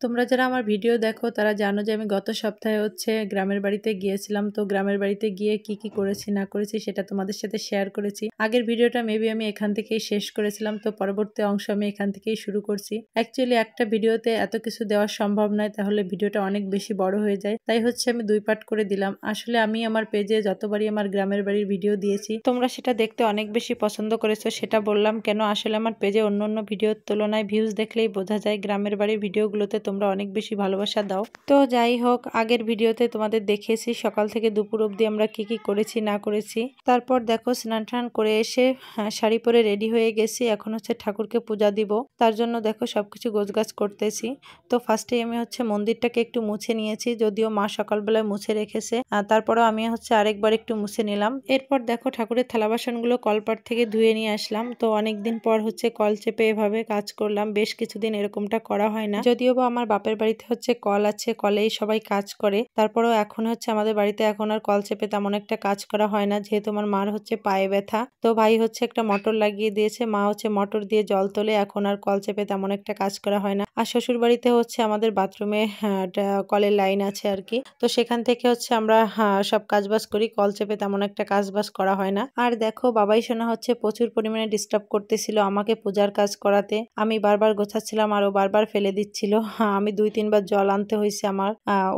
তোমরা যারা আমার ভিডিও দেখো তারা জানো যে আমি গত সপ্তাহে হচ্ছে গ্রামের বাড়িতে গিয়েছিলাম। তো গ্রামের বাড়িতে গিয়ে কি করেছি না করেছি সেটা তোমাদের সাথে শেয়ার করেছি। আগের ভিডিওটা মেবি আমি এখান থেকেই শেষ করেছিলাম, তো পরবর্তী অংশ আমি এখান থেকেই শুরু করছি। অ্যাকচুয়ালি একটা ভিডিওতে এত কিছু দেওয়া সম্ভব নয়, তাহলে ভিডিওটা অনেক বেশি বড় হয়ে যায়। তাই হচ্ছে আমি 2 পার্ট করে দিলাম। আসলে আমি আমার পেজে যতবারই আমার গ্রামের বাড়ির ভিডিও দিয়েছি তোমরা সেটা দেখতে অনেক বেশি পছন্দ করেছো, সেটা বললাম কেন। আসলে আমার পেজে অন্য ভিডিওর তুলনায় ভিউজ দেখলেই বোঝা যায় গ্রামের বাড়ির ভিডিওগুলোতে তোমরা অনেক বেশি ভালোবাসা দাও। তো যাই হোক, আগের ভিডিওতে তোমাদের দেখিয়েছি সকাল থেকে দুপুর অবধি আমরা কি করেছি না করেছি। তারপর দেখো স্নান টান করে এসে শাড়ি পরে রেডি হয়ে গেছি। এখন হচ্ছে ঠাকুরকে পূজা দিব, তার জন্য দেখো সবকিছু গোছগাছ করতেছি। তো ফার্স্টে আমি হচ্ছে মন্দিরটাকে একটু মুছে নিয়েছি, যদিও মা সকালবেলায় মুছে রেখেছে, তারপরেও আমি হচ্ছে আরেকবার একটু মুছে নিলাম। এরপর দেখো ঠাকুরের থালা বাসনগুলো কলপাট থেকে ধুয়ে নিয়ে আসলাম। তো অনেকদিন পর হচ্ছে কল চেপে এভাবে কাজ করলাম, বেশ কিছুদিন এরকমটা করা হয় না। যদিও বা আমার বাপের বাড়িতে হচ্ছে কল আছে, কলেই সবাই কাজ করে, তারপরেও এখন হচ্ছে আমাদের বাড়িতে এখন আর কল চেপে তেমন একটা কাজ করা হয় না, যেহেতু আমার মার হচ্ছে পায়ে ব্যথা। তো ভাই হচ্ছে একটা মোটর লাগিয়ে দিয়েছে, মা হচ্ছে মোটর দিয়ে জল তোলে, এখন আর কল চেপে তেমন একটা কাজ করা হয় না। আর শ্বশুর বাড়িতে হচ্ছে আমাদের বাথরুমে কলের লাইন আছে আর কি, তো সেখান থেকে হচ্ছে আমরা সব কাজবাজ করি, কল চেপে তেমন একটা কাজবাজ করা হয় না। আর দেখো বাবাই সোনা হচ্ছে প্রচুর পরিমাণে ডিস্টার্ব করতেছিল আমাকে পূজার কাজ করাতে। আমি বারবার গোছাচ্ছিলাম আর ও বারবার ফেলে দিচ্ছিল। আমি 2-3 বার জল আনতে হয়েছে আমার,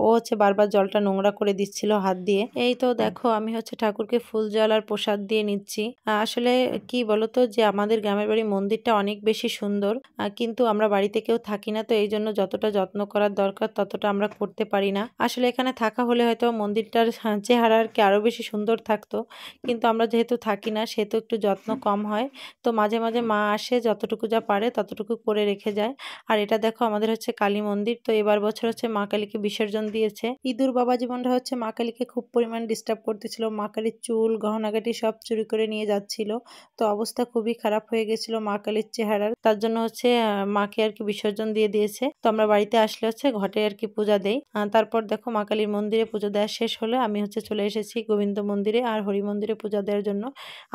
ও হচ্ছে বারবার জলটা নোংরা করে দিচ্ছিল হাত দিয়ে। এই তো দেখো আমি হচ্ছে ঠাকুরকে ফুল জল আর প্রসাদ দিয়ে নিচ্ছি। আসলে কি বলতো যে আমাদের গ্রামের বাড়ি মন্দিরটা অনেক বেশি সুন্দর, কিন্তু আমরা বাড়িতে কেউ থাকি না, তো এই জন্য যতটা যত্ন করার দরকার ততটা আমরা করতে পারি না। আসলে এখানে থাকা হলে হয়তো মন্দিরটার চেহারা আর কি আরো বেশি সুন্দর থাকতো, কিন্তু আমরা যেহেতু থাকি না সেহেতু একটু যত্ন কম হয়। তো মাঝে মাঝে মা আসে, যতটুকু যা পারে ততটুকু করে রেখে যায়। আর এটা দেখো আমাদের হচ্ছে কালী মন্দির, তো এবার বছর হচ্ছে মা কালীকে বিসর্জন দিয়েছে। ইঁদুর বাবা জীবনটা হচ্ছে মা কালীকে খুব পরিমাণ ডিস্টার্ব করতেছিল, মা কালীর চুল গহনাগাটি সব চুরি করে নিয়ে যাচ্ছিল। তো অবস্থা খুবই খারাপ হয়ে গেছিল মা কালীর চেহারার, তার জন্য হচ্ছে মাকে আর কি বিসর্জন দিয়ে দিয়েছে। তো আমরা বাড়িতে আসলে হচ্ছে ঘটে আর কি পূজা দেই। তারপর দেখো মা কালীর মন্দিরে পুজো দেওয়া শেষ হলে আমি হচ্ছে চলে এসেছি গোবিন্দ মন্দিরে আর হরি মন্দিরে পূজা দেওয়ার জন্য।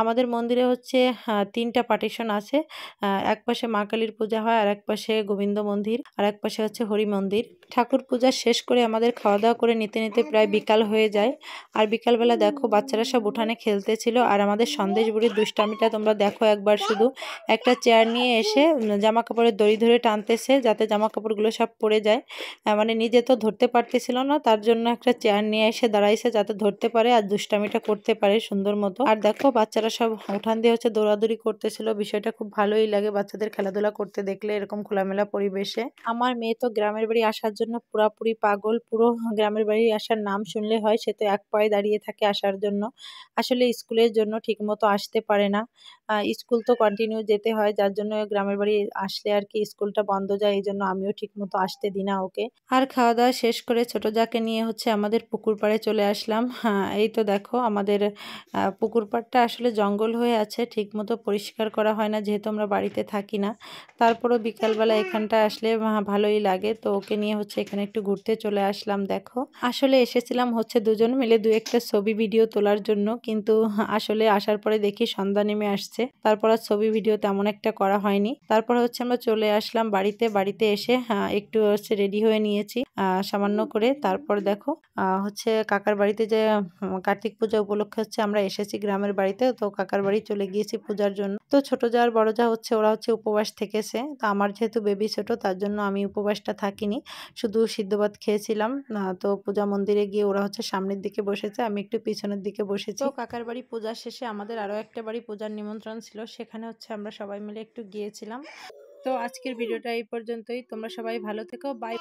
আমাদের মন্দিরে হচ্ছে 3টা পার্টিশন আছে, এক পাশে মা কালীর পূজা হয়, আর এক পাশে গোবিন্দ মন্দির, আর এক পাশে হচ্ছে হরি মন্দির। ঠাকুর পূজা শেষ করে আমাদের খাওয়া দাওয়া করে নিতে নিতে প্রায় বিকাল হয়ে যায়। আর বিকালবেলা দেখো বাচ্চারা সব উঠানে খেলতেছিল, আর আমাদের সন্দেশ বুড়ির দুষ্টামিটা তোমরা দেখো একবার শুধু। একটা চেয়ার নিয়ে এসে জামা কাপড়ের দড়ি ধরে টানতেছে যাতে জামা কাপড়গুলো সব পড়ে যায়, মানে নিজে তো ধরতে পারতেছিল না, তার জন্য একটা চেয়ার নিয়ে এসে দাঁড়াইছে যাতে ধরতে পারে আর দুষ্টামিটা করতে পারে সুন্দর মতো। আর দেখো বাচ্চারা সব উঠান দিয়ে হচ্ছে দৌড়াদৌড়ি করতেছিল, বিষয়টা খুব ভালোই লাগে বাচ্চাদের খেলাধুলা করতে দেখলে এরকম খোলামেলা পরিবেশে। আমার মেয়ে তো গ্রামের বাড়ি আসার জন্য পুরাপুরি পাগল, পুরো গ্রামের বাড়ি আসার নাম শুনলে হয় সে তো এক পায়ে দাঁড়িয়ে থাকে আসার জন্য। আসলে স্কুলের জন্য ঠিক মতো আসতে পারে না, স্কুল তো কন্টিনিউ যেতে হয়, যার জন্য গ্রামের বাড়ি আসলে আর কি স্কুলটা বন্ধ যায়, এই জন্য আমিও ঠিক মতো আসতে দিই না ওকে। আর খাওয়া দাওয়া শেষ করে ছোট যাকে নিয়ে হচ্ছে আমাদের পুকুর পাড়ে চলে আসলাম। এই তো দেখো আমাদের পুকুর পাড়টা আসলে জঙ্গল হয়ে আছে, ঠিক মতো পরিষ্কার করা হয় না যেহেতু আমরা বাড়িতে থাকি না। তারপরও বিকালবেলা এখানটা আসলে ভালোই লাগে, তো ওকে নিয়ে হচ্ছে এখানে একটু ঘুরতে চলে আসলাম। দেখো আসলে এসেছিলাম হচ্ছে দুজন মিলে 2-1টা ছবি ভিডিও তোলার জন্য, কিন্তু আসলে আসার পরে দেখি সন্ধ্যা নেমে আসছে, তারপর আর ছবি ভিডিও তেমন একটা করা হয়নি। তারপর হচ্ছে আমরা চলে আসলাম বাড়িতে এসে একটু হচ্ছে রেডি হয়ে নিয়েছি সামান্য করে। তারপর দেখো হচ্ছে কাকার বাড়িতে যে কার্তিক পূজা উপলক্ষে হচ্ছে আমরা এসেছি গ্রামের বাড়িতে, তো কাকার বাড়ি চলে গিয়েছি পূজার জন্য। তো ছোট যা আর বড় যা হচ্ছে ওরা হচ্ছে উপবাস থেকেছে, তো আমার যেহেতু বেবি ছোট তার জন্য আমি উপবাসটা থাকিনি, শুধু সিদ্ধ ভাত খেয়েছিলাম। তো পূজা মন্দিরে গিয়ে ওরা হচ্ছে সামনের দিকে বসেছে, আমি একটু পিছনের দিকে বসেছি। তো কাকার বাড়ি পূজা শেষে আমাদের আরো একটা বাড়ি পূজার নিমন্ত্রণ ছিল, সেখানে হচ্ছে আমরা সবাই মিলে একটু গিয়েছিলাম। তো আজকের ভিডিওটা এই পর্যন্তই, তোমরা সবাই ভালো থেকো, বাই।